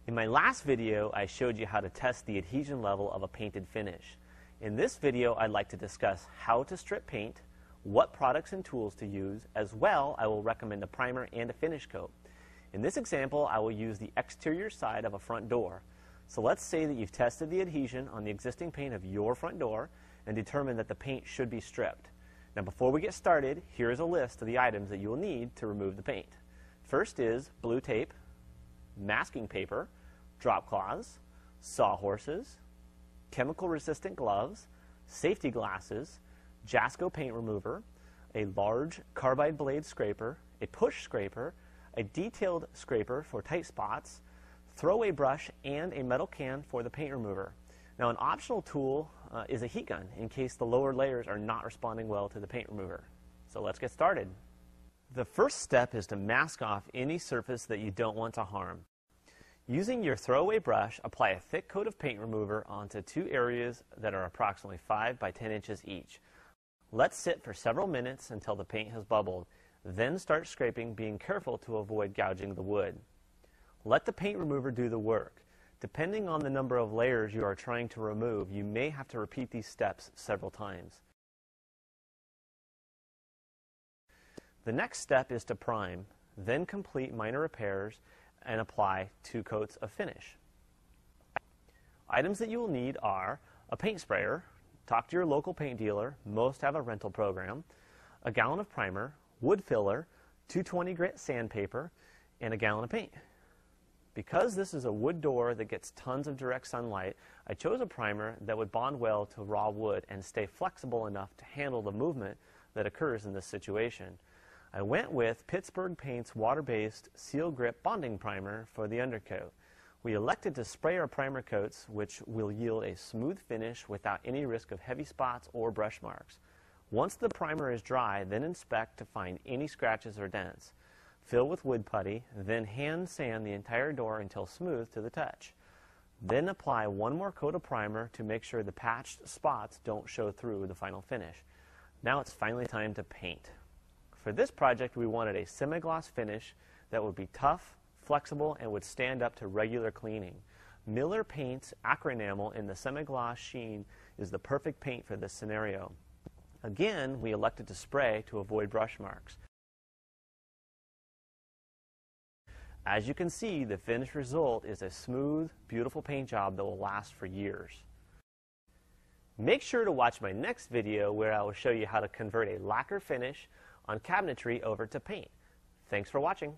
In my last video, I showed you how to test the adhesion level of a painted finish. In this video, I'd like to discuss how to strip paint, what products and tools to use, as well I will recommend a primer and a finish coat. In this example, I will use the exterior side of a front door. So let's say that you've tested the adhesion on the existing paint of your front door and determined that the paint should be stripped. Now before we get started, here is a list of the items that you will need to remove the paint. First is blue tape, masking paper, drop cloths, sawhorses, chemical resistant gloves, safety glasses, Jasco paint remover, a large carbide blade scraper, a push scraper, a detailed scraper for tight spots, throwaway brush, and a metal can for the paint remover. Now an optional tool is a heat gun in case the lower layers are not responding well to the paint remover. So let's get started. The first step is to mask off any surface that you don't want to harm. Using your throwaway brush, apply a thick coat of paint remover onto two areas that are approximately 5 by 10 inches each. Let sit for several minutes until the paint has bubbled. Then start scraping, being careful to avoid gouging the wood. Let the paint remover do the work. Depending on the number of layers you are trying to remove, you may have to repeat these steps several times. The next step is to prime, then complete minor repairs and apply 2 coats of finish. Items that you will need are a paint sprayer, talk to your local paint dealer, most have a rental program, a gallon of primer, wood filler, 220 grit sandpaper, and a gallon of paint. Because this is a wood door that gets tons of direct sunlight, I chose a primer that would bond well to raw wood and stay flexible enough to handle the movement that occurs in this situation. I went with Pittsburgh Paint's water-based seal grip bonding primer for the undercoat. We elected to spray our primer coats, which will yield a smooth finish without any risk of heavy spots or brush marks. Once the primer is dry, then inspect to find any scratches or dents. Fill with wood putty, then hand sand the entire door until smooth to the touch. Then apply one more coat of primer to make sure the patched spots don't show through the final finish. Now it's finally time to paint. For this project, we wanted a semi-gloss finish that would be tough, flexible, and would stand up to regular cleaning. Miller Paint's acrynamel in the semi-gloss sheen is the perfect paint for this scenario. Again, we elected to spray to avoid brush marks. As you can see, the finished result is a smooth, beautiful paint job that will last for years. Make sure to watch my next video where I will show you how to convert a lacquer finish on cabinetry over to paint. Thanks for watching.